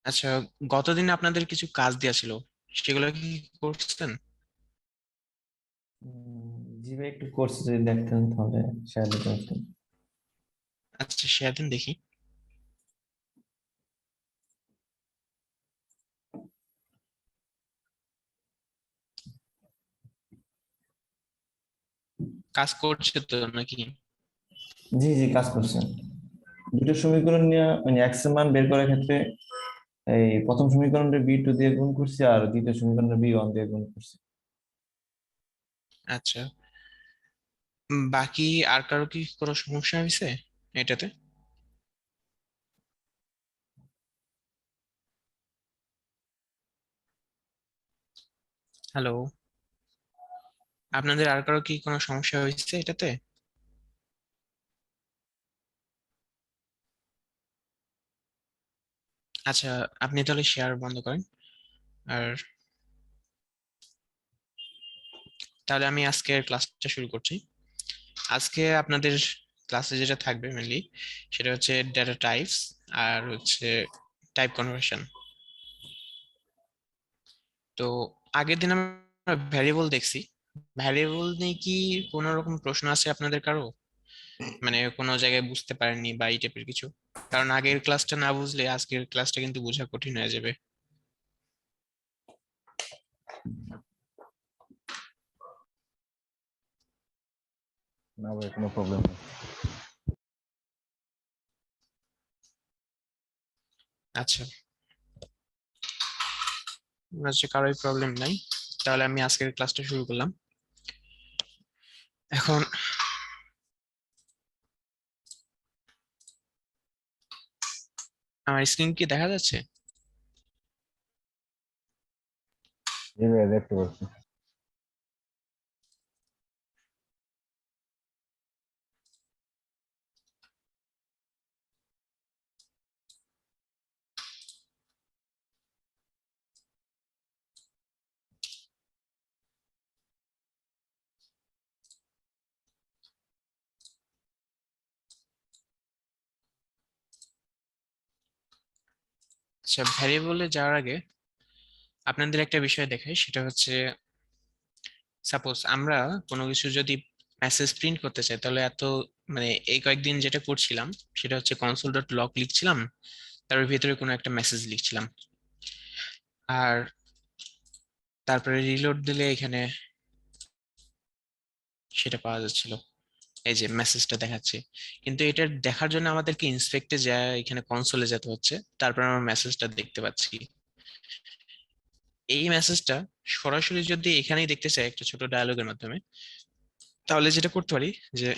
আচ্ছা, গতদিন আপনাদের কিছু কাজ দেওয়া ছিল, সেগুলো কি করছেন? জি ভাই, একটু কোর্স যদি দেখতেন তাহলে সাহায্য করতেন। আচ্ছা, শেয়ার দিন দেখি। কাজ করছে তো নাকি? জি জি, কাজ করছেন। দুটো সমীকরণ নিয়ে মানে এক্স এর মান বের করার ক্ষেত্রে এই প্রথম সমীকরণটা বি টু দিয়ে গুণ করছি আর দ্বিতীয় সমীকরণটা বি ওয়ান দিয়ে গুণ করছি। আচ্ছা, বাকি আর কারো কি কোনো সমস্যা হয়েছে এটাতে? হ্যালো, আপনাদের আর কারো কি কোনো সমস্যা হয়েছে এটাতে? আচ্ছা, আপনি তাহলে শেয়ার বন্ধ করেন। আর তাহলে আমি আজকের ক্লাসটা শুরু করছি। আজকে আপনাদের ক্লাসে যেটা থাকবে মেনলি সেটা হচ্ছে ডেটা টাইপস আর হচ্ছে টাইপ কনভার্সন। তো আগের দিন আমরা ভ্যারিয়েবল দেখছি। ভ্যারিয়েবল নিয়ে কি কোনো রকম প্রশ্ন আছে আপনাদের কারো? মানে কোনো জায়গায় বুঝতে পারেননি বা এই টাইপের কিছু? কারণ আগের ক্লাসটা না বুঝলে আজকের ক্লাসটা কিন্তু বোঝা কঠিন হয়ে যাবে। না ভাই, কোনো প্রবলেম নেই। আচ্ছা, মনে হচ্ছে কারোই প্রবলেম নাই। তাহলে আমি আজকের ক্লাসটা শুরু করলাম। এখন আমার স্ক্রিন কি দেখা যাচ্ছে? জি ভাই, দেখতে পাচ্ছি। আচ্ছা, ভ্যারিয়েবলে যাওয়ার আগে আপনাদের একটা বিষয় দেখাই, সেটা হচ্ছে সাপোজ আমরা কোনো কিছু যদি মেসেজ প্রিন্ট করতে চাই তাহলে মানে এই কয়েকদিন যেটা করছিলাম সেটা হচ্ছে কনসোল ডট লগ লিখছিলাম, তার ভিতরে কোনো একটা মেসেজ লিখছিলাম, আর তারপরে রিলোড দিলে এখানে সেটা পাওয়া যাচ্ছিল। এই যে মেসেজটা দেখাচ্ছে, কিন্তু এটা দেখার জন্য আমাদেরকে ইন্সপেক্টে যায় এখানে কনসোলে যেতে হচ্ছে, তারপর আমরা মেসেজটা দেখতে পাচ্ছি। এই মেসেজটা সরাসরি যদি এখানেই দেখতে চাই একটা ছোট ডায়ালগের মাধ্যমে, তাহলে যেটা করতে পারি যে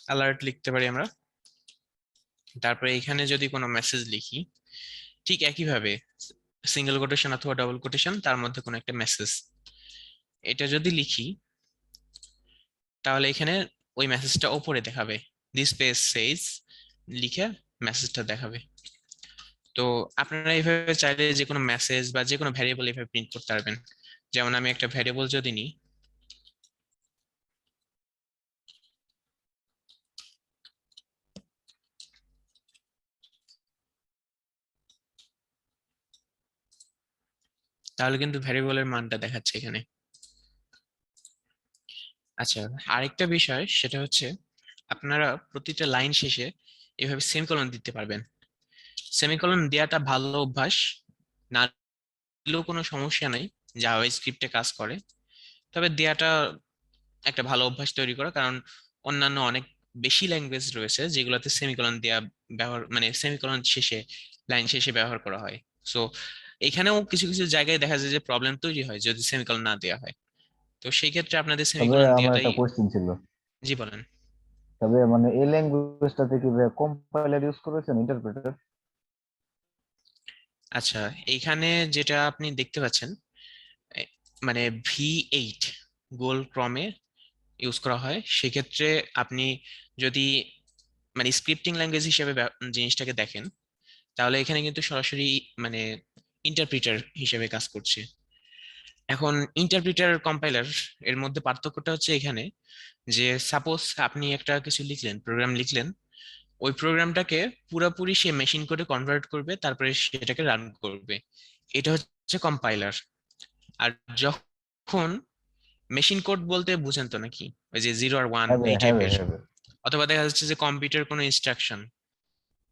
অ্যালার্ট লিখতে পারি আমরা। তারপরে এখানে যদি কোনো মেসেজ লিখি, ঠিক একইভাবে সিঙ্গেল কোটেশন অথবা ডাবল কোটেশন তার মধ্যে কোনো একটা মেসেজ, এটা যদি লিখি তাহলে এখানে ওই মেসেজটা ওপরে দেখাবে। দিস পেজ সেজ লিখে মেসেজটা দেখাবে। তো আপনারা এইভাবে চাইলে যে কোনো মেসেজ বা যে কোনো ভ্যারিয়েবল এইভাবে প্রিন্ট করতে পারবেন। যেমন আমি একটা ভ্যারিয়েবল যদি নিই, তাহলে কিন্তু ভ্যারিয়েবলের মানটা দেখাচ্ছে এখানে। আচ্ছা, আরেকটা বিষয় সেটা হচ্ছে আপনারা প্রতিটা লাইন শেষে এভাবে সেমিকোলন দিতে পারবেন। সেমিকোলন দেওয়াটা ভালো অভ্যাস, না দিলেও কোনো সমস্যা নাই, জাভা স্ক্রিপ্টে কাজ করে। তবে দেওয়াটা একটা ভালো অভ্যাস তৈরি করা, কারণ অন্যান্য অনেক বেশি ল্যাঙ্গুয়েজ রয়েছে যেগুলোতে সেমিকোলন দেয়া ব্যবহার, মানে সেমিকোলন শেষে, লাইন শেষে ব্যবহার করা হয়। সো এখানেও কিছু কিছু জায়গায় দেখা যায় যে প্রবলেম তৈরি হয় যদি সেমিকোলন না দেওয়া হয়। তো সেই ক্ষেত্রে আপনাদের তবে সেমিকোলন আমার দেওয়াটাই। একটা কোশ্চেন ছিল। জি বলেন। তবে মানে এই ল্যাঙ্গুয়েজটাতে কি কম্পাইলার ইউজ করেছেন, ইন্টারপ্রেটার? আচ্ছা, এইখানে যেটা আপনি দেখতে পাচ্ছেন, এ, মানে V8 গোল ক্রমে ইউজ করা হয়। সেক্ষেত্রে আপনি যদি মানে স্ক্রিপ্টিং ল্যাঙ্গুয়েজ হিসেবে জিনিসটাকে দেখেন, তাহলে এখানে কিন্তু সরাসরি মানে ইন্টারপ্রিটার হিসেবে কাজ করছে। এখন ইন্টারপ্রিটার কম্পাইলার এর মধ্যে পার্থক্যটা হচ্ছে এখানে যে সাপোজ আপনি একটা কিছু লিখলেন, প্রোগ্রাম লিখলেন, ওই প্রোগ্রামটাকে পুরোপুরি সে মেশিন কোডে কনভার্ট করবে, তারপরে সেটাকে রান করবে। এটা হচ্ছে কম্পাইলার। আর যখন মেশিন কোড বলতে বুঝেন তো নাকি, ওই যে 0 আর 1 হ্যাঁ ভাই, এই হ্যাঁ ভাই, টাইপের, হ্যাঁ ভাই। অথবা দেখা যাচ্ছে যে কম্পিউটার কোনো ইনস্ট্রাকশন,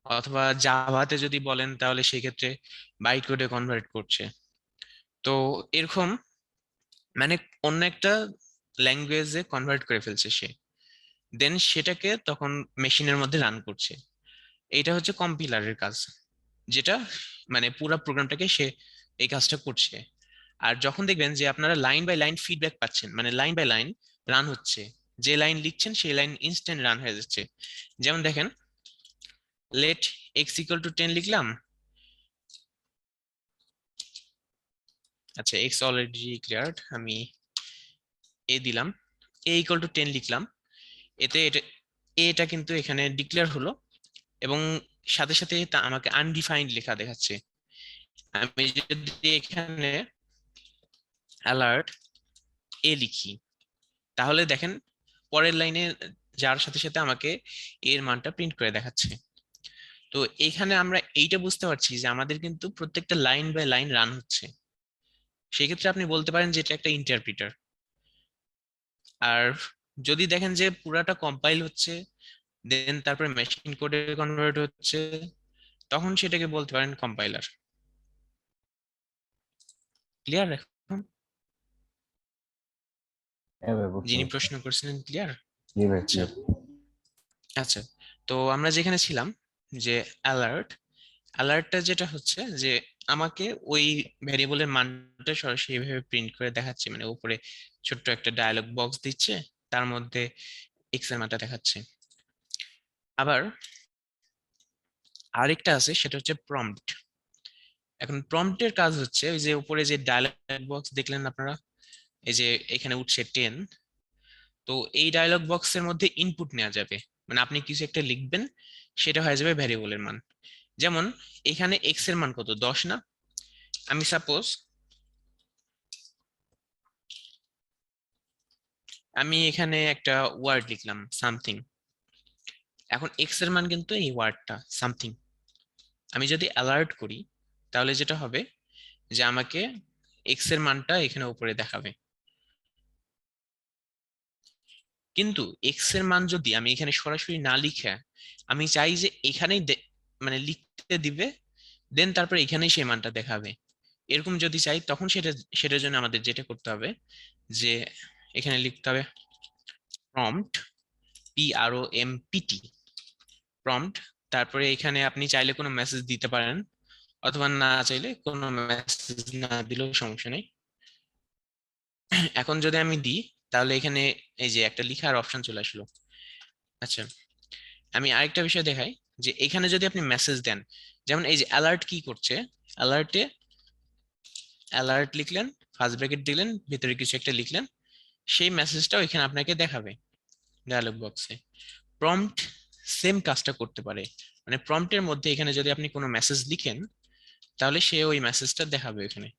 অথবা জাভাতে যদি বলেন তাহলে সেক্ষেত্রে বাইট কোডে কনভার্ট করছে। তো এরকম মানে অন্য একটা ল্যাঙ্গুয়েজে কনভার্ট করে ফেলছে সে, দেন সেটাকে তখন মেশিনের মধ্যে রান করছে। এটা হচ্ছে কম্পিলারের কাজ, যেটা মানে পুরো প্রোগ্রামটাকে সে এই কাজটা করছে। আর যখন দেখবেন যে আপনারা লাইন বাই লাইন ফিডব্যাক পাচ্ছেন, মানে লাইন বাই লাইন রান হচ্ছে, যে লাইন লিখছেন সেই লাইন ইনস্ট্যান্ট রান হয়ে যাচ্ছে। যেমন দেখেন, লেট এক্স ইকুয়াল টু 10 লিখলাম। আচ্ছা, এক্স অলরেডি ডিক্লেয়ার্ড, আমি এ দিলাম, এ ইকুয়াল টু 10 লিখলাম। এতে এটা কিন্তু এখানে ডিক্লেয়ার হলো, এবং সাথে সাথে তা আমাকে আনডিফাইন্ড লেখা দেখাচ্ছে। আমি যদি এখানে অ্যালার্ট এ লিখি, তাহলে দেখেন পরের লাইনে যার সাথে সাথে আমাকে এর মানটা প্রিন্ট করে দেখাচ্ছে। তো এখানে আমরা এইটা বুঝতে পারছি যে আমাদের কিন্তু প্রত্যেকটা লাইন বাই লাইন রান হচ্ছে। সেক্ষেত্রে আপনি বলতে পারেন যে এটা একটা ইন্টারপ্রিটার। আর যদি দেখেন যে পুরাটা কম্পাইল হচ্ছে, দেন তারপরে মেশিন কোডে কনভার্ট হচ্ছে, তখন সেটাকে বলতে পারেন কম্পাইলার। ক্লিয়ার এখন? হ্যাঁ ভাই, বুঝতে যিনি পারছি। প্রশ্ন করছিলেন ক্লিয়ার? জি ভাই, আচ্ছা। clear। আচ্ছা, তো আমরা যেখানে ছিলাম, যে অ্যালার্ট, অ্যালার্টটা যেটা হচ্ছে যে আমাকে ওই ভেরিয়েবলের মানটা সরাসরি এভাবে প্রিন্ট করে দেখাচ্ছে, মানে উপরে ছোট্ট একটা ডায়ালগ বক্স দিচ্ছে, তার মধ্যে এক্স এর মানটা দেখাচ্ছে। আবার আরেকটা আছে, সেটা হচ্ছে প্রম্পট। এখন প্রম্পটের কাজ হচ্ছে ওই যে উপরে যে ডায়ালগ বক্স দেখলেন আপনারা, এই যে এখানে উঠছে 10, তো এই ডায়লগ বক্সের মধ্যে ইনপুট নেওয়া যাবে, মানে আপনি কিছু একটা লিখবেন, সেটা হয়ে যাবে ভ্যারিয়েবলের মান। যেমন এখানে এক্স এর মান কত, 10 না? আমি সাপোজ আমি এখানে একটা ওয়ার্ড লিখলাম সামথিং। এখন এক্স এর মান কিন্তু এই ওয়ার্ডটা সামথিং। আমি যদি অ্যালার্ট করি, তাহলে যেটা হবে যে আমাকে এক্স এর মানটা এখানে উপরে দেখাবে। কিন্তু এক্স এর মান যদি আমি এখানে সরাসরি না লিখে, আমি চাই যে এখানেই মানে লিখতে দিবে, দেন তারপর এখানেই সেই মানটা দেখাবে, এরকম যদি চাই, তখন সেটার জন্য আমাদের যেটা করতে হবে যে এখানে লিখতে হবে প্রম্পট, PROMPT, প্রম্পট। তারপরে এখানে আপনি চাইলে কোনো মেসেজ দিতে পারেন, অথবা না চাইলে কোনো মেসেজ না দিলেও সমস্যা নেই। এখন যদি আমি দিই, তাহলে এখানে এই যে একটা লিখার অপশন চলে আসলো। আচ্ছা, আমি আরেকটা বিষয় দেখাই, যে এখানে যদি আপনি মেসেজ দেন, যেমন এই যে অ্যালার্ট কি করছে, অ্যালার্টে অ্যালার্ট লিখলেন, ফার্স্ট ব্র্যাকেট দিলেন, ভিতরে কিছু একটা লিখলেন, সেই মেসেজটাও এখানে আপনাকে দেখাবে ডায়ালগ বক্সে। প্রম্পট সেম কাজটা করতে পারে, মানে প্রম্পটের মধ্যে এখানে যদি আপনি কোনো মেসেজ লিখেন, তাহলে সে ওই মেসেজটা দেখাবে এখানে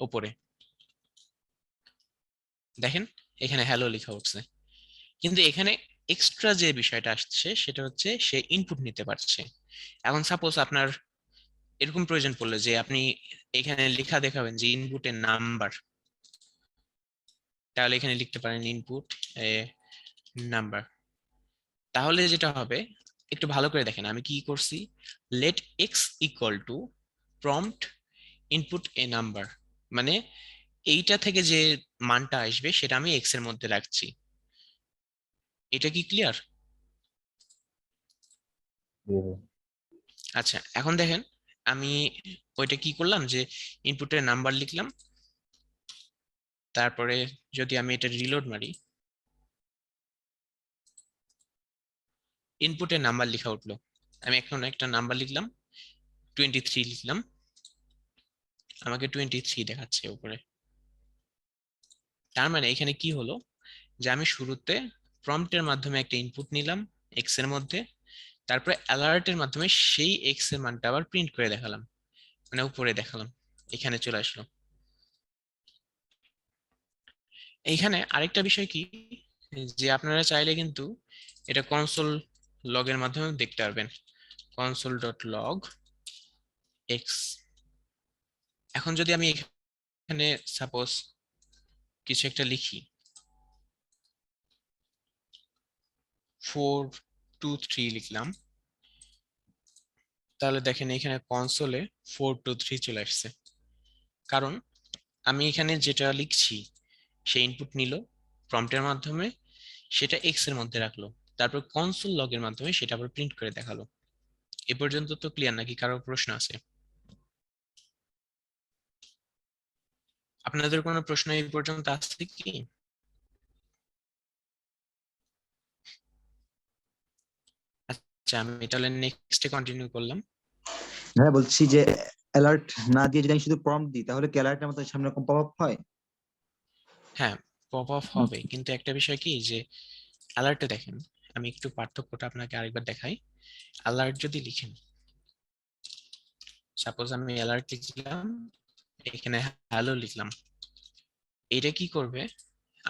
উপরে। দেখেন এখানে হ্যালো লেখা উঠছে, কিন্তু এখানে এক্সট্রা যে বিষয়টা আসছে সেটা হচ্ছে সে ইনপুট নিতে পারছে। এখন সাপোজ আপনার এরকম প্রয়োজন পড়লো যে আপনি এখানে লেখা দেখাবেন যে ইনপুটের নাম্বার, তাহলে এখানে লিখতে পারেন ইনপুট এ নাম্বার। তাহলে যেটা হবে, একটু ভালো করে দেখেন আমি কি করছি, let x equal to prompt input a number, মানে এইটা থেকে যে মানটা আসবে সেটা আমি এক্স এর মধ্যে রাখছি। এটা কি ক্লিয়ার? জি ভাই। আচ্ছা, এখন দেখেন আমি ওইটা কি করলাম, যে ইনপুটের নাম্বার লিখলাম, তারপরে যদি আমি এটা রিলোড মারি, ইনপুটের নাম্বার লেখা উঠলো। আমি এখন একটা নাম্বার লিখলাম, 23 লিখলাম, আমাকে 23 দেখাচ্ছে উপরে। তার মানে এখানে কি হলো, যে আমি শুরুতে প্রম্পটের মাধ্যমে একটা ইনপুট নিলাম এক্স এর মধ্যে, তারপরে অ্যালার্টের মাধ্যমে সেই এক্স এর মানটা আবার প্রিন্ট করে দেখালাম, মানে উপরে দেখালাম, এখানে চলে আসলো। এইখানে আরেকটা বিষয় কি, যে আপনারা চাইলে কিন্তু এটা কনসোল লগের মাধ্যমে দেখতে পারবেন, console.log x। এখন যদি আমি এখানে সাপোজ কিছু একটা লিখি, 423 লিখলাম, তাহলে দেখেন এখানে কনসোলে 423 চলে আসছে। কারণ আমি এখানে যেটা লিখছি সে ইনপুট নিল প্রম্পটের মাধ্যমে, সেটা এক্স এর মধ্যে রাখলো, তারপর কনসোল লগের মাধ্যমে সেটা আবার প্রিন্ট করে দেখালো। এ পর্যন্ত তো ক্লিয়ার, নাকি কারো প্রশ্ন আছে? আপনাদের কোনো প্রশ্ন এই পর্যন্ত আছে কি? আচ্ছা, আমি তাহলে নেক্সটে কন্টিনিউ করলাম। হ্যাঁ, বলছি যে অ্যালার্ট না দিয়ে যদি আমি শুধু প্রম্পট দিই তাহলে কি অ্যালার্টের মতো সামনে এরকম পপ আপ হয়? হ্যাঁ, পপ আপ হবে, কিন্তু একটা বিষয় কি যে অ্যালার্টে দেখেন, আমি একটু পার্থক্যটা আপনাকে আরেকবার দেখাই। অ্যালার্ট যদি লিখেন, সাপোজ আমি অ্যালার্ট লিখলাম, এখানে হ্যালো লিখলাম, এটা কি করবে,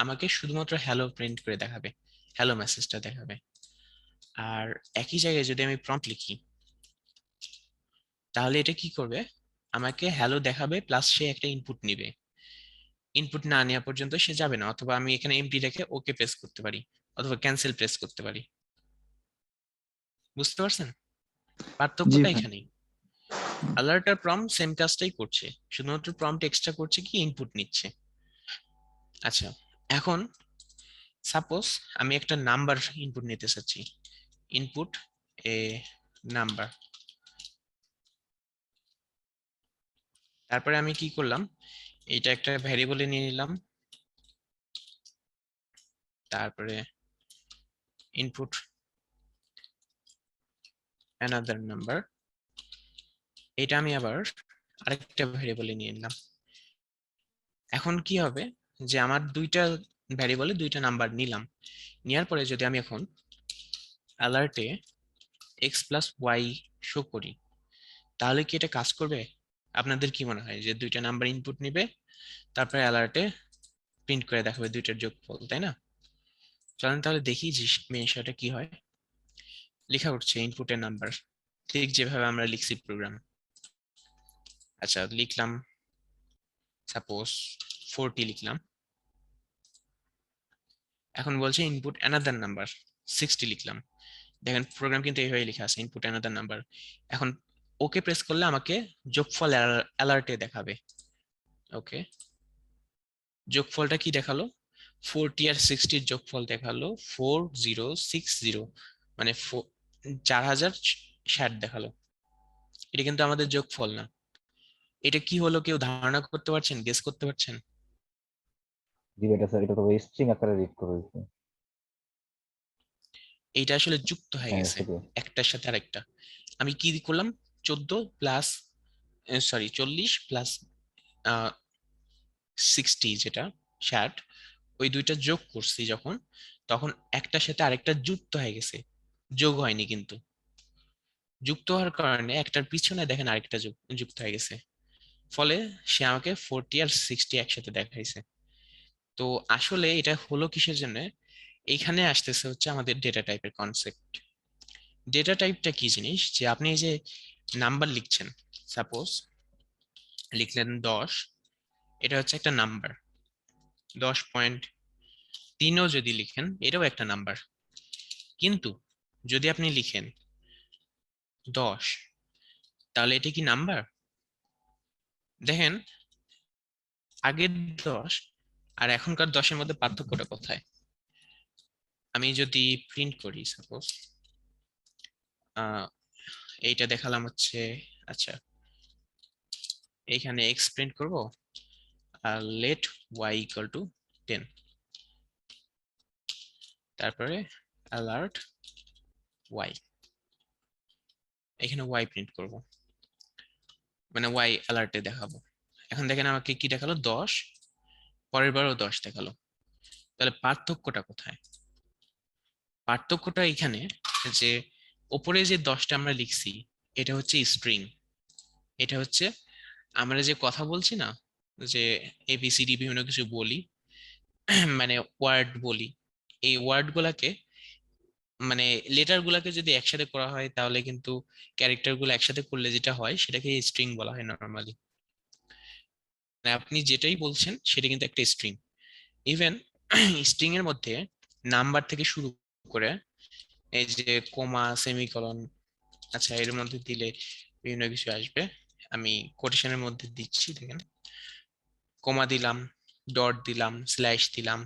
আমাকে শুধুমাত্র হ্যালো প্রিন্ট করে দেখাবে, হ্যালো মেসেজটা দেখাবে। আর একই জায়গায় যদি আমি প্রম্পট লিখি, তাহলে এটা কি করবে, আমাকে হ্যালো দেখাবে প্লাস সে একটা ইনপুট নিবে। ইনপুট না নেওয়া পর্যন্ত সে যাবে না, অথবা আমি এখানে এমটি রেখে ওকে প্রেস করতে পারি, অথবা ক্যান্সেল প্রেস করতে পারি। বুঝতে পারছেন জি পার্থক্যটা ভাই। এখানেই। অ্যালার্ট আর প্রম্পট সেম কাজটাই করছে, শুধুমাত্র প্রম্পট এক্সট্রা করছে কি ইনপুট নিচ্ছে। আচ্ছা, এখন সাপোজ আমি একটা নাম্বার ইনপুট নিতে চাচ্ছি, ইনপুট এ নাম্বার। তারপরে আমি কি করলাম, এটা একটা ভ্যারিয়েবলে নিয়ে নিলাম, তারপরে ইনপুট অ্যানাদার নাম্বার, এটা আমি আবার আরেকটা ভ্যারিয়েবলে নিয়ে নিলাম। এখন কি হবে, যে আমার দুইটা ভ্যারিয়েবলে দুইটা নাম্বার নিলাম, নেওয়ার পরে যদি আমি এখন অ্যালার্টে এক্স প্লাস ওয়াই শো করি, তাহলে কি এটা কাজ করবে? আপনাদের কি মনে হয় যে দুইটা নাম্বার ইনপুট নিবে, তারপরে অ্যালার্টে প্রিন্ট করে দেখাবে দুইটার যোগফল, তাই না? চলেন তাহলে দেখি যে বিষয়টা কি হয়। লেখা উঠছে ইনপুটের নাম্বার, ঠিক যেভাবে আমরা লিখছি প্রোগ্রাম। আচ্ছা, লিখলাম সাপোজ 40 লিখলাম। এখন বলছে ইনপুট অ্যানাদার নাম্বার 60 লিখলাম। দেখেন প্রোগ্রাম কিন্তু এইভাবে লেখা আছে, ইনপুট অ্যানাদার নাম্বার। এখন ওকে প্রেস করলে আমাকে যোগফল অ্যালার্টে দেখাবে। ওকে, যোগফলটা কি দেখালো, 40 আর 60 যোগফল দেখালো 4060, মানে 4060 দেখালো। এটা কিন্তু আমাদের যোগফল না। এটা কি হলো, কেউ ধারণা করতে পারছেন, গেস করতে পারছেন? জি এটা স্যার, এটা তো স্ট্রিং আকারে রিড করে দিচ্ছে। এইটা আসলে যুক্ত হয়ে হ্যাঁ গেছে সেটাই। একটার সাথে আরেকটা। আমি কি করলাম, 14 প্লাস, সরি 40 প্লাস 60, যেটা 60, ওই দুইটা যোগ করছি যখন, তখন একটার সাথে আরেকটা যুক্ত হয়ে গেছে, যোগ হয়নি কিন্তু। যুক্ত হওয়ার কারণে একটার পিছনে দেখেন আরেকটা যুক্ত হয়ে গেছে, ফলে সে আমাকে 40 আর 60 একসাথে দেখাইছে। তো আসলে এটা হলো কিসের জন্য, এইখানে আসতেছে হচ্ছে আমাদের ডেটা টাইপের কনসেপ্ট। ডেটা টাইপটা কি জিনিস, যে আপনি এই যে নাম্বার লিখছেন, সাপোজ লিখলেন 10, এটা হচ্ছে একটা নাম্বার। 10.3ও যদি লিখেন, এটাও একটা নাম্বার। কিন্তু যদি আপনি লিখেন 10, তাহলে এটা কি নাম্বার? দেখেন আগের 10 আর এখনকার 10-এর মধ্যে পার্থক্যটা কোথায়? আমি যদি প্রিন্ট করি সাপোজ, এইটা দেখালাম হচ্ছে, আচ্ছা এইখানে এক্স প্রিন্ট করব, আর লেট ওয়াই ইকুয়াল টু 10, তারপরে অ্যালার্ট ওয়াই, এখানে ওয়াই প্রিন্ট করব, মানে ওয়াই অ্যালার্টে দেখাবো। এখন দেখেন আমাকে কি দেখালো, 10, পরের বারও 10 দেখালো। তাহলে পার্থক্যটা কোথায়? পার্থক্যটা এখানে যে ওপরে যে 10টা আমরা লিখছি, এটা হচ্ছে স্ট্রিং, এটা হচ্ছে আমরা যে কথা বলছি না, যে এবিসিডি বিভিন্ন কিছু বলি, মানে ওয়ার্ড বলি, এই ওয়ার্ড গুলাকে মানে লেটার গুলাকে যদি একসাথে করা হয় তাহলে কিন্তু ক্যারেক্টার গুলো একসাথে করলে যেটা হয় সেটাকে স্ট্রিং বলা হয় নর্মালি। মানে আপনি যেটাই বলছেন সেটা কিন্তু একটা স্ট্রিং। ইভেন স্ট্রিং এর মধ্যে নাম্বার থেকে শুরু করে এই যে কোমা, সেমিকলন, আচ্ছা এর মধ্যে দিলে বিভিন্ন কিছু আসবে। আমি কোটেশনের মধ্যে দিচ্ছি, দেখেন কোমা দিলাম, ডট দিলাম, স্ল্যাশ দিলাম,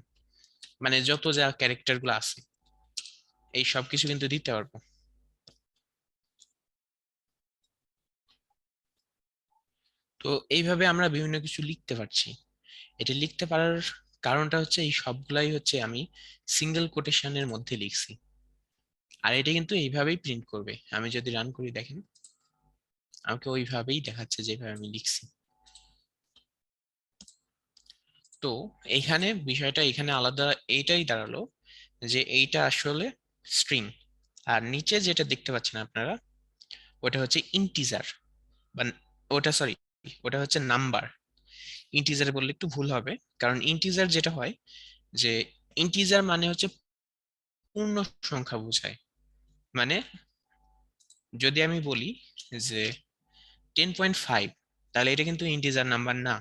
মানে যত যা ক্যারেক্টার গুলো আছে এই সব কিছু কিন্তু দিতে পারবো। তো এইভাবে আমরা বিভিন্ন কিছু লিখতে পারছি। এটা লিখতে পারার কারণটা হচ্ছে এই সবগুলাই হচ্ছে আমি সিঙ্গেল কোটেশনের মধ্যে লিখছি। আর এটা কিন্তু এইভাবেই প্রিন্ট করবে। আমি যদি রান করি দেখেন আমাকে ওইভাবেই দেখাচ্ছে যেভাবে আমি লিখছি। তো এইখানে বিষয়টা এখানে আলাদা এইটাই দাঁড়ালো যে এইটা আসলে স্ট্রিং, আর নিচে যেটা দেখতে পাচ্ছেন আপনারা ওটা হচ্ছে ইন্টিজার বা ওটা সরি ওটা হচ্ছে নাম্বার। ইন্টিজার বললে একটু ভুল হবে, কারণ ইন্টিজার যেটা হয় যে ইন্টিজার মানে হচ্ছে পূর্ণ সংখ্যা বোঝায়। মানে যদি আমি বলি যে 10.5, তাহলে এটা কিন্তু ইন্টিজার নাম্বার না,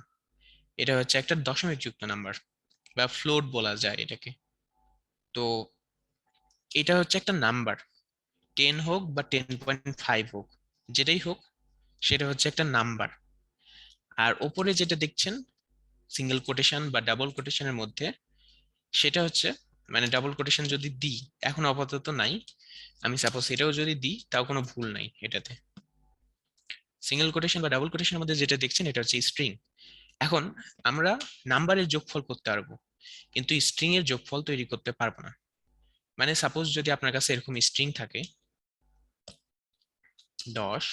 এটা হচ্ছে একটা দশমিক যুক্ত নাম্বার বা ফ্লোট বলা যায় এটাকে। তো এটা হচ্ছে একটা নাম্বার, 10 হোক বা 10.5 হোক, যেটাই হোক সেটা হচ্ছে একটা নাম্বার। আর ওপরে যেটা দেখছেন সিঙ্গেল কোটেশন বা ডাবল কোটেশনের মধ্যে, সেটা হচ্ছে মানে ডাবল কোটেশন যদি দিই, এখন আপাতত নাই, আমি সাপোজ এটাও যদি দিই তাও কোনো ভুল নাই এটাতে। সিঙ্গেল কোটেশন বা ডাবল কোটেশনের মধ্যে যেটা দেখছেন এটা হচ্ছে স্ট্রিং। এখন আমরা নাম্বারের যোগফল করতে পারবো কিন্তু স্ট্রিং এর যোগফল তৈরি করতে পারবো না। মানে সাপোজ যদি আপনার কাছে এরকম স্ট্রিং থাকে 10,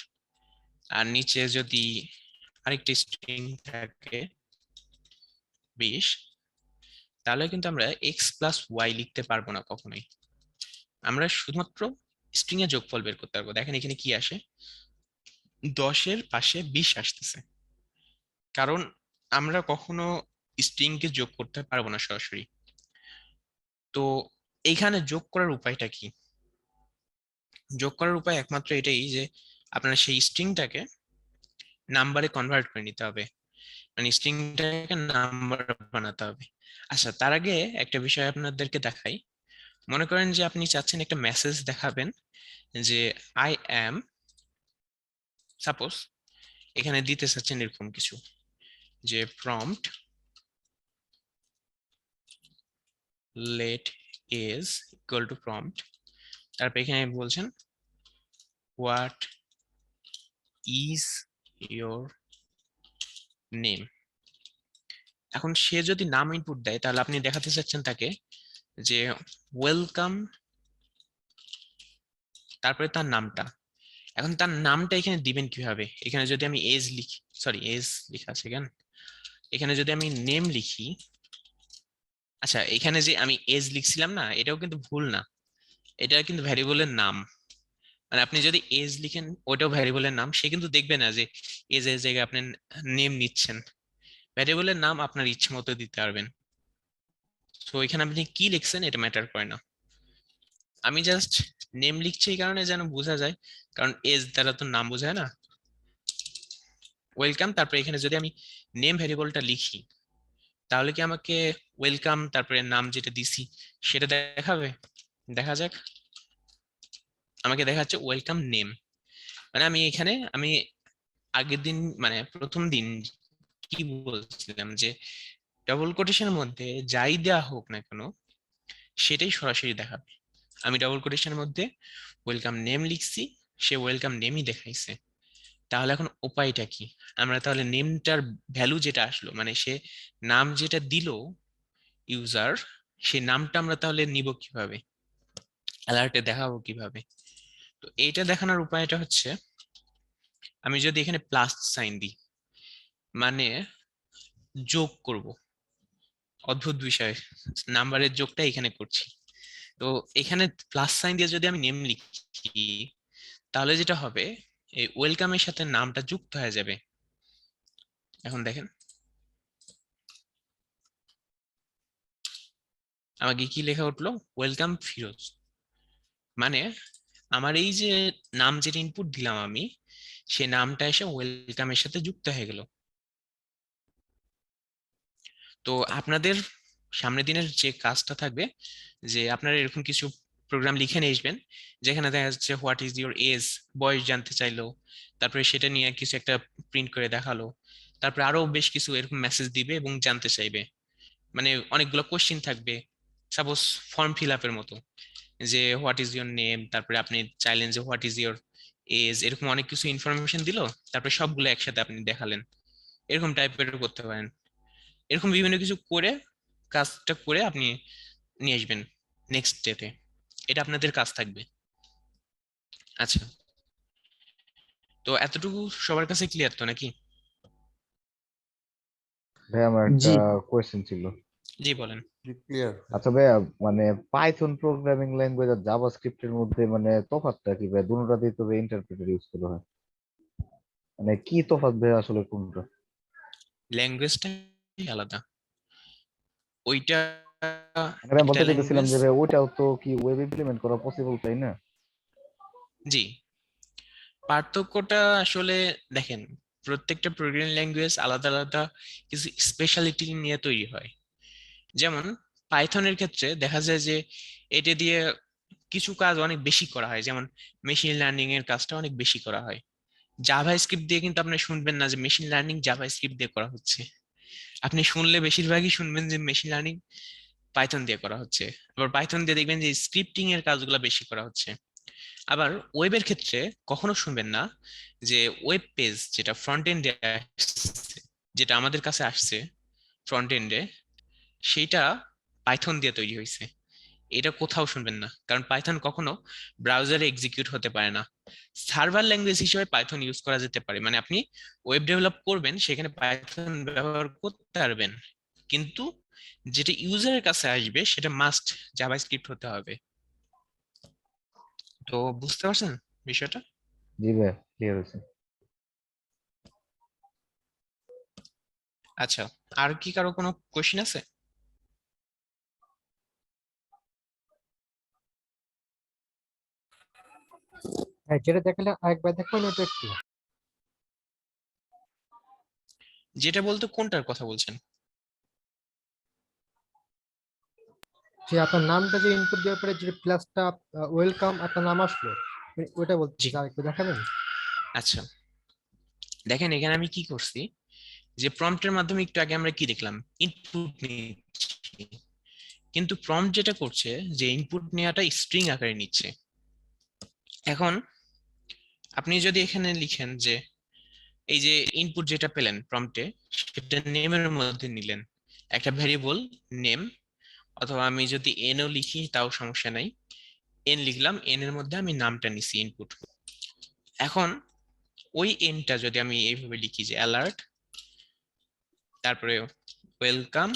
আর নিচে যদি আরেকটি স্ট্রিং থাকে 20, তাহলে কিন্তু আমরা এক্স প্লাস ওয়াই লিখতে পারবো না কখনোই। আমরা শুধুমাত্র স্ট্রিং এর যোগফল বের করতে পারবো। দেখেন এখানে কি আসে, 10-এর পাশে 20 আসতেছে, কারণ আমরা কখনো স্ট্রিং কে যোগ করতে পারবো না সরাসরি। তো এইখানে যোগ করার উপায়টা কি? যোগ করার উপায় একমাত্র এটাই যে আপনার সেই স্ট্রিংটাকে নাম্বারে কনভার্ট করে নিতে হবে, মানে স্ট্রিংটাকে নাম্বার বানাতে হবে। আচ্ছা তার আগে একটা বিষয় আপনাদেরকে দেখাই। মনে করেন যে আপনি চাচ্ছেন একটা মেসেজ দেখাবেন যে আই অ্যাম, সাপোজ এখানে দিতে চাচ্ছেন এরকম কিছু যে prompt let is equal to prompt, তারপর এখানে বলছেন হোয়াট ইজ ইয়োর নেম। এখন সে যদি নাম ইনপুট দেয় তাহলে আপনি দেখাতে চাচ্ছেন তাকে যে ওয়েলকাম, তারপরে তার নামটা। এখন তার নামটা এখানে দিবেন কিভাবে? এখানে যদি আমি এজ লিখি, সরি এজ লেখা আছে কেন, এখানে যদি আমি নেম লিখি, আচ্ছা এখানে যে আমি এজ লিখছিলাম না এটাও কিন্তু ভুল না, এটা কিন্তু ভ্যারিয়েবলের নাম। মানে আপনি যদি এজ লিখেন ওটাও ভ্যারিয়েবলের নাম, সে কিন্তু দেখবে না যে এজ এর জায়গায় আপনি নেম নিচ্ছেন। ভ্যারিয়েবলের নাম আপনার ইচ্ছে মতো দিতে পারবেন। তো এখানে আপনি কি লিখছেন এটা ম্যাটার করে না। আমি জাস্ট নেম লিখছি এই কারণে যেন বোঝা যায়, কারণ এজ দ্বারা তো নাম বোঝায় না। ওয়েলকাম, তারপরে এখানে যদি আমি নেম ভ্যারিয়েবলটা লিখি তাহলে কি আমাকে ওয়েলকাম তারপরে নাম যেটা দিছি সেটা দেখাবে? দেখা যাক, আমাকে দেখাচ্ছে ওয়েলকাম নেম। মানে আমি এখানে আমি আগের দিন মানে প্রথম দিন কি বলছিলাম যে ডাবল কোটেশনের মধ্যে যাই দেয়া হোক না কেন সেটাই সরাসরি দেখাবে। আমি ডাবল কোটেশনের মধ্যে ওয়েলকাম নেম লিখছি, সে ওয়েলকাম নেমই দেখাইছে। তাহলে এখন উপায়টা কি? আমরা তাহলে নেমটার ভ্যালু যেটা আসলো মানে সে নাম যেটা দিল ইউজার, সেই নামটা আমরা তাহলে নিব কিভাবে, অ্যালার্টে দেখাবো কিভাবে? তো এইটা দেখানোর উপায়টা হচ্ছে আমি যদি এখানে প্লাস সাইন দিই, মানে যোগ করব, অদ্ভুত বিষয়, নাম্বারের যোগটা এখানে করছি। তো এখানে প্লাস সাইন দিয়ে যদি আমি নেম লিখি তাহলে যেটা হবে এই ওয়েলকামের সাথে নামটা যুক্ত হয়ে যাবে। এখন দেখেন আমাকে কি লেখা উঠলো, ওয়েলকাম ফিরোজ। মানে আমার এই যে নাম যেটা ইনপুট দিলাম আমি, সে নামটা এসে ওয়েলকামের সাথে যুক্ত হয়ে গেল। তো আপনাদের সামনের দিনের যে কাজটা থাকবে, যে আপনারা এরকম কিছু প্রোগ্রাম লিখে নিয়ে আসবেন, যেখানে দেখা যাচ্ছে হোয়াট ইজ ইউর এজ, বয়স জানতে চাইলো, তারপরে সেটা নিয়ে কিছু একটা প্রিন্ট করে দেখালো, তারপরে আরো বেশ কিছু এরকম মেসেজ দিবে এবং জানতে চাইবে, মানে অনেকগুলো কোশ্চিন থাকবে, সাপোজ ফর্ম ফিল আপের মতো, যে হোয়াট ইজ ইউর নেম, তারপরে আপনি চাইলেন যে হোয়াট ইজ ইউর এজ, এরকম অনেক কিছু ইনফরমেশন দিল, তারপরে সবগুলো একসাথে আপনি দেখালেন, এরকম টাইপের করতে পারেন। এরকম বিভিন্ন কিছু করে কাজটা করে আপনি নিয়ে আসবেন নেক্সট ডেতে। এটা আপনাদের কাজ থাকবে। আচ্ছা, তো এতটুকু সবার কাছে ক্লিয়ার তো নাকি? ভাই আমার একটা জি কোয়েশ্চেন ছিল। জি বলেন। ক্লিয়ার। আচ্ছা ভাইয়া, মানে পাইথন প্রোগ্রামিং ল্যাঙ্গুয়েজ আর জাভাস্ক্রিপ্টের মধ্যে মানে তফাৎটা কি ভাই? দুটোটাতেই তো ইন্টারপ্রেটার ইউজ করা হয়, মানে কি তফাৎ ভাই আসলে কোনটা? ল্যাঙ্গুয়েজটাই আলাদা। ওইটা মানে আমি একটা বলতে চাইতেছিলাম ল্যাঙ্গুয়েজ। যে ভাই ওইটাও তো কি ওয়েব ইমপ্লিমেন্ট করা পসিবল, তাই না? জি, পার্থক্যটা আসলে দেখেন, প্রত্যেকটা প্রোগ্রামিং ল্যাঙ্গুয়েজ আলাদা আলাদা কিছু স্পেশালিটি নিয়ে তৈরি হয়। যেমন পাইথনের ক্ষেত্রে দেখা যায় যে এটা দিয়ে কিছু কাজ অনেক বেশি করা হয়, যেমন মেশিন লার্নিং এর কাজটা অনেক বেশি করা হয়। জাভা স্ক্রিপ্ট দিয়ে কিন্তু আপনি শুনবেন না যে মেশিন লার্নিং জাভা স্ক্রিপ্ট দিয়ে করা হচ্ছে। আপনি শুনলে বেশিরভাগই শুনবেন যে মেশিন লার্নিং পাইথন দিয়ে করা হচ্ছে। আবার পাইথন দিয়ে দেখবেন যে স্ক্রিপ্টিং এর কাজগুলো বেশি করা হচ্ছে। আবার ওয়েবের ক্ষেত্রে কখনো শুনবেন না যে ওয়েব পেজ যেটা ফ্রন্ট এন্ডে আসছে, যেটা আমাদের কাছে আসছে ফ্রন্ট এন্ডে, সেইটা পাইথন দিয়ে তৈরি হয়েছে। এটা কোথাও শুনবেন না, কারণ পাইথন কখনো ব্রাউজারে এক্সিকিউট হতে পারে না। সার্ভার ল্যাঙ্গুয়েজ হিসেবে পাইথন ইউজ করা যেতে পারে, মানে আপনি ওয়েব ডেভেলপ করবেন সেখানে পাইথন ব্যবহার করতে পারবেন, কিন্তু যেটা ইউজারের কাছে আসবে সেটা মাস্ট জাভাস্ক্রিপ্ট হতে হবে। তো বুঝতে পারছেন বিষয়টা? জি ভাই, ক্লিয়ার হয়েছে। আচ্ছা, আর কি কারো কোনো কোশ্চিন আছে? হ্যাঁ, যেটা দেখালে আরেকবার দেখবেন ওটা একটু। যেটা বলতে কোনটার কথা বলছেন? যে আপনার নামটা যে ইনপুট দেওয়ার পরে যে প্লাসটা ওয়েলকাম আপনার নাম আসলো, ওটা বলতে জি, আরেকটু দেখাবেন। আচ্ছা, দেখেন এখানে আমি কি করছি, যে প্রম্পটের মাধ্যমে একটু আগে আমরা কি দেখলাম, ইনপুট নিচ্ছি, কিন্তু প্রম্পট যেটা করছে যে ইনপুট নেওয়াটা স্ট্রিং আকারে নিচ্ছে। এখন আপনি যদি এখানে লিখেন যে এই যে ইনপুট যেটা পেলেন প্রম্পটে, সেটা নেমের মধ্যে নিলেন একটা ভেরিয়েবল নেম, অথবা আমি যদি এনও লিখি তাও সমস্যা নাই, এন লিখলাম, এন এর মধ্যে আমি নামটা নিছি ইনপুট। এখন ওই এনটা যদি আমি এইভাবে লিখি যে অ্যালার্ট, তারপরে ওয়েলকাম,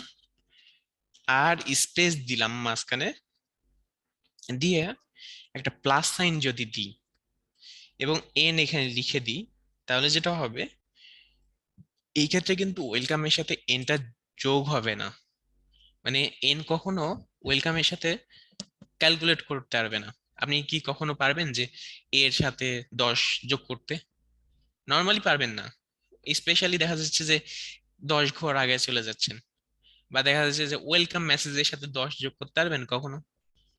আর স্পেস দিলাম মাঝখানে, দিয়ে একটা প্লাস সাইন যদি দিই এবং এন এখানে লিখে দিই, তাহলে যেটা হবে, এই ক্ষেত্রে কিন্তু ওয়েলকামের সাথে এনটা যোগ হবে না। মানে এন কখনো ওয়েলকামের সাথে ক্যালকুলেট করতে পারবে না। আপনি কি কখনো পারবেন যে এর সাথে 10 যোগ করতে? নর্মালি পারবেন না। স্পেশালি দেখা যাচ্ছে যে 10 ঘর আগে চলে যাচ্ছেন, বা দেখা যাচ্ছে যে ওয়েলকাম মেসেজের সাথে 10 যোগ করতে পারবেন কখনো?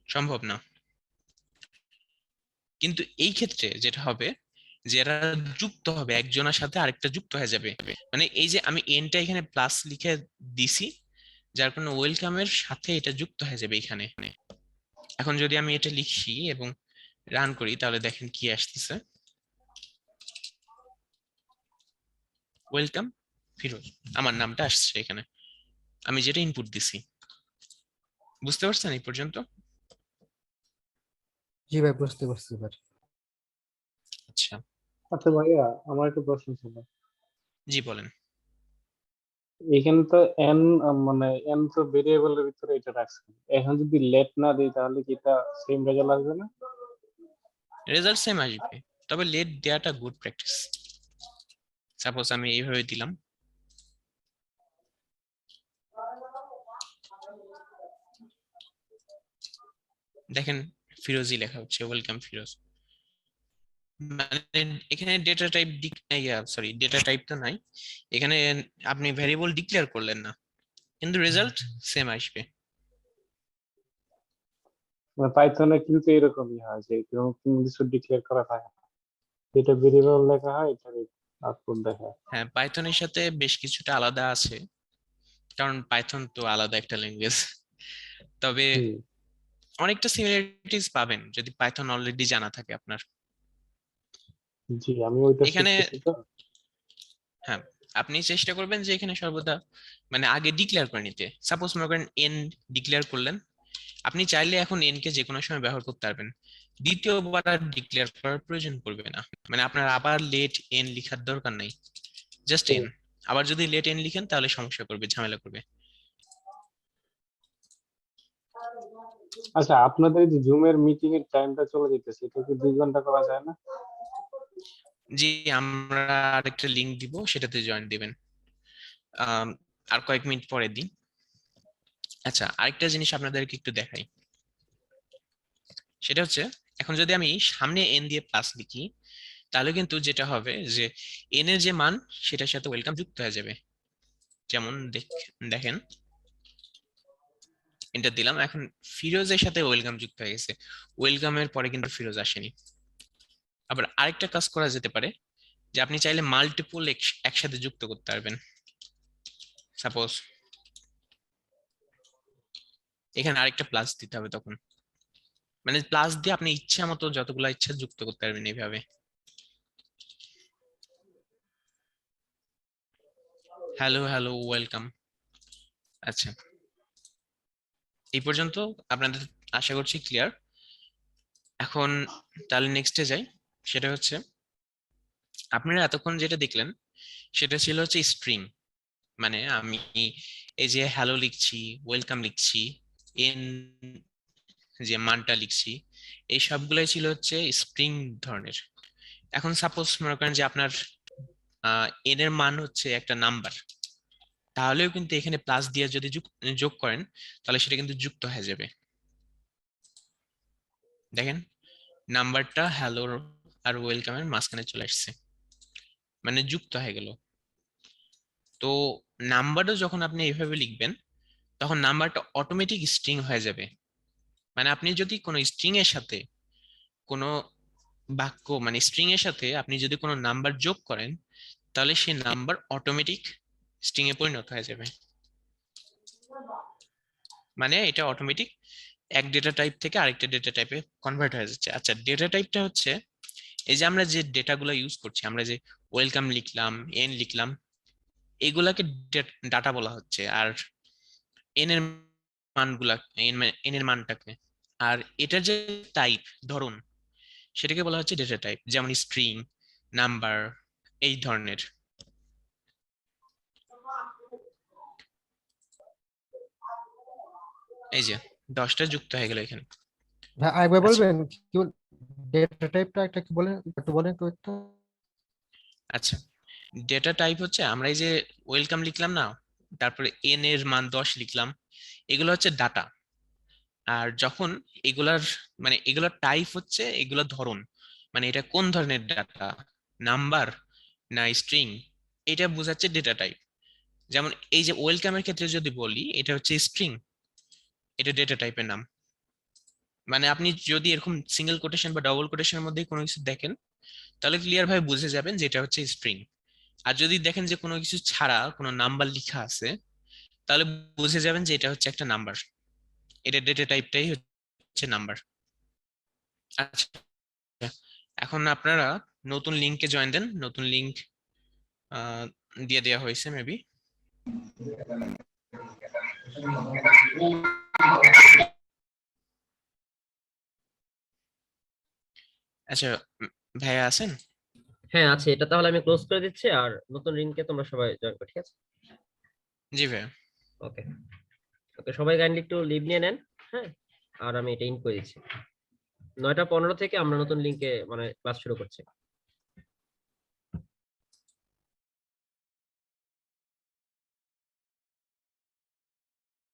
সম্ভব না। কিন্তু এই ক্ষেত্রে যেটা হবে, যে এরা যুক্ত হবে, একজনের সাথে আরেকটা যুক্ত হয়ে যাবে। মানে এই যে আমি এনটা এখানে প্লাস লিখে দিছি, যার কারণে ওয়েলকামের সাথে এটা যুক্ত হয়ে যাবে এখানে। এখন যদি আমি এটা লিখি এবং রান করি, তাহলে দেখেন কি আসতেছে, ওয়েলকাম ফিরোজ, আমার নামটা আসছে এখানে, আমি যেটা ইনপুট দিছি। বুঝতে পারছেন এই পর্যন্ত? জি ভাই, বুঝতে পারছি এবার। আচ্ছা, আচ্ছা ভাইয়া, আমার একটা প্রশ্ন ছিল। জি বলেন। এখানে তো এন, মানে এন তো ভেরিয়েবলের ভিতরে এটা রাখছেন, এখন যদি লেট না দিই তাহলে কি এটা সেম রেজাল্ট আসবে না? রেজাল্ট সেম আসবে, তবে লেট দেওয়াটা গুড প্র্যাকটিস। সাপোজ আমি এইভাবে দিলাম, দেখেন ফিরোজই লেখা হচ্ছে, ওয়েলকাম ফিরোজ। মানে এখানে data type sorry data type তো নাই এখানে, আপনি ভ্যারিয়েবল ডিক্লেয়ার করলেন না, কিন্তু রেজাল্ট সেম আসবে। মানে পাইথনে কিন্তু এরকমই হয় যে কোনো কিছু ডিক্লেয়ার করা থাকে না, যেটা ভেরিয়েবল লেখা হয় এটার আউটপুট দেখায়। হ্যাঁ, পাইথনের সাথে বেশ কিছুটা আলাদা আছে, কারণ পাইথন তো আলাদা একটা ল্যাঙ্গুয়েজ। তবে জি অনেকটা সিমিলারিটিস পাবেন যদি পাইথন অলরেডি জানা থাকে আপনার। জি, আমি ওইটা এখানে শিখতেছি তো। হ্যাঁ, আপনি চেষ্টা করবেন যে এখানে সর্বদা মানে আগে ডিক্লেয়ার করে নিতে। সাপোজ মনে করেন এন ডিক্লেয়ার করলেন, আপনি চাইলে এখন এন কে যে কোনো সময় ব্যবহার করতে পারবেন, দ্বিতীয়বার আর ডিক্লেয়ার করার প্রয়োজন পড়বে না। মানে আপনার আবার লেট এন লেখার দরকার নাই, জাস্ট এন। আবার যদি লেট এন লিখেন তাহলে সমস্যা করবে, ঝামেলা করবে। আচ্ছা, আপনাদের যে জুমের মিটিং এর টাইমটা চলে যেতেছে, এটা কি 2 ঘন্টা করা যায় না? জি, আমরা আরেকটা লিংক দিব, সেটাতে জয়েন দিবেন আর কয়েক মিনিট পরে দিন। আচ্ছা, আরেকটা জিনিস আপনাদেরকে একটু দেখাই, সেটা হচ্ছে এখন যদি আমি সামনে এন দিয়ে প্লাস লিখি, তাহলে কিন্তু যেটা হবে যে এন এর যে মান সেটার সাথে ওয়েলকাম যুক্ত হয়ে যাবে। যেমন দেখেন, এন্টার দিলাম, এখন ফিরোজের সাথে ওয়েলকাম যুক্ত হয়ে গেছে, ওয়েলকামের পরে কিন্তু ফিরোজ আসেনি। আবার আরেকটা কাজ করা যেতে পারে যে আপনি চাইলে মাল্টিপল একসাথে যুক্ত করতে পারবেন। সাপোজ এখানে আরেকটা প্লাস দিতে হবে, তখন মানে প্লাস দিয়ে আপনি ইচ্ছা মতো যতগুলা ইচ্ছা যুক্ত করতে পারবেন এইভাবে। Hello hello welcome. আচ্ছা, এই পর্যন্ত আপনাদের আশা করছি ক্লিয়ার। এখন তাহলে নেক্সটে যাই, সেটা হচ্ছে আপনারা এতক্ষণ যেটা দেখলেন সেটা ছিল হচ্ছে স্ট্রিং। মানে আমি এই যে হ্যালো লিখছি, ওয়েলকাম লিখছি, এন যে মানটা লিখছি, এই সবগুলাই ছিল হচ্ছে স্ট্রিং ধরনের। এখন সাপোজ মনে করেন যে আপনার এন এর মান হচ্ছে একটা নাম্বার, তাহলেও কিন্তু এখানে প্লাস দিয়ে যদি যোগ করেন তাহলে সেটা কিন্তু যুক্ত হয়ে যাবে। দেখেন, নাম্বারটা হ্যালো আর ওয়েলকামের মাঝখানে চলে আসছে, মানে যুক্ত হয়ে গেল। তো নাম্বারটা যখন আপনি এইভাবে লিখবেন তখন নাম্বারটা অটোমেটিক স্ট্রিং হয়ে যাবে। মানে আপনি যদি কোনো স্ট্রিং এর সাথে কোনো বাক্য মানে স্ট্রিং এর সাথে আপনি যদি কোনো নাম্বার যোগ করেন তাহলে সেই নাম্বার অটোমেটিক স্ট্রিং এ পরিণত হয়ে যাবে। মানে এটা অটোমেটিক এক ডেটা টাইপ থেকে আরেকটা ডেটা টাইপে কনভার্ট হয়ে যাচ্ছে। আচ্ছা, ডেটা টাইপটা হচ্ছে এই যে আমরা যে ডেটাগুলো ইউজ করছি, আমরা যে ওয়েলকাম লিখলাম, এন লিখলাম, এগুলাকে ডাটা বলা হচ্ছে। আর এন এর মানগুলা, এন এর মানটাকে, আর এটার যে টাইপ ধরন সেটাকে বলা হচ্ছে ডেটা টাইপ, যেমন স্ট্রিং, নাম্বার, এই ধরনের। এই যে 10টা যুক্ত হয়ে গেল এখানে। ভাই আরেকবার আচ্ছা বলবেন কি ডেটা টাইপটা একটা কি বলেন, একটু বলেন তো একটু। আচ্ছা, ডেটা টাইপ হচ্ছে আমরা এই যে ওয়েলকাম লিখলাম না, তারপরে এন এর মান 10 লিখলাম, এগুলো হচ্ছে ডাটা। আর যখন এগুলার মানে এগুলার টাইপ হচ্ছে এগুলোর ধরন, মানে এটা কোন ধরনের ডাটা, নাম্বার না স্ট্রিং, এটা বোঝাচ্ছে ডেটা টাইপ। যেমন এই যে ওয়েলকামের ক্ষেত্রে যদি বলি এটা হচ্ছে স্ট্রিং, এটা ডেটা টাইপের নাম। মানে আপনি যদি এরকম সিঙ্গেল কোটেশন বা ডবল কোটেশনের মধ্যে কোনো কিছু দেখেন তাহলে ক্লিয়ার ভাবে বুঝে যাবেন যে এটা হচ্ছে স্ট্রিং। আর যদি দেখেন যে কোনো কিছু ছাড়া কোনো নাম্বার লেখা আছে তাহলে বুঝে যাবেন যে এটা হচ্ছে একটা নাম্বার, এটা ডেটা টাইপটাই হচ্ছে নাম্বার। আচ্ছা, এখন আপনারা নতুন লিংকে জয়েন দেন, নতুন লিংক দিয়ে দেওয়া হয়েছে মেবি। আচ্ছা, ভাইয়া আছেন? হ্যাঁ আছে, এটা তাহলে আমি ক্লোজ করে দিচ্ছি আর নতুন লিংকে তোমরা সবাই জয়েন করো, ঠিক আছে? জি ভাইয়া। ওকে ওকে, সবাই কাইন্ডলি একটু লিভ নিয়ে নেন। হ্যাঁ, আর আমি এটা ইন করে দিচ্ছি। 9টা 15 থেকে আমরা নতুন লিংকে মানে ক্লাস শুরু করছি।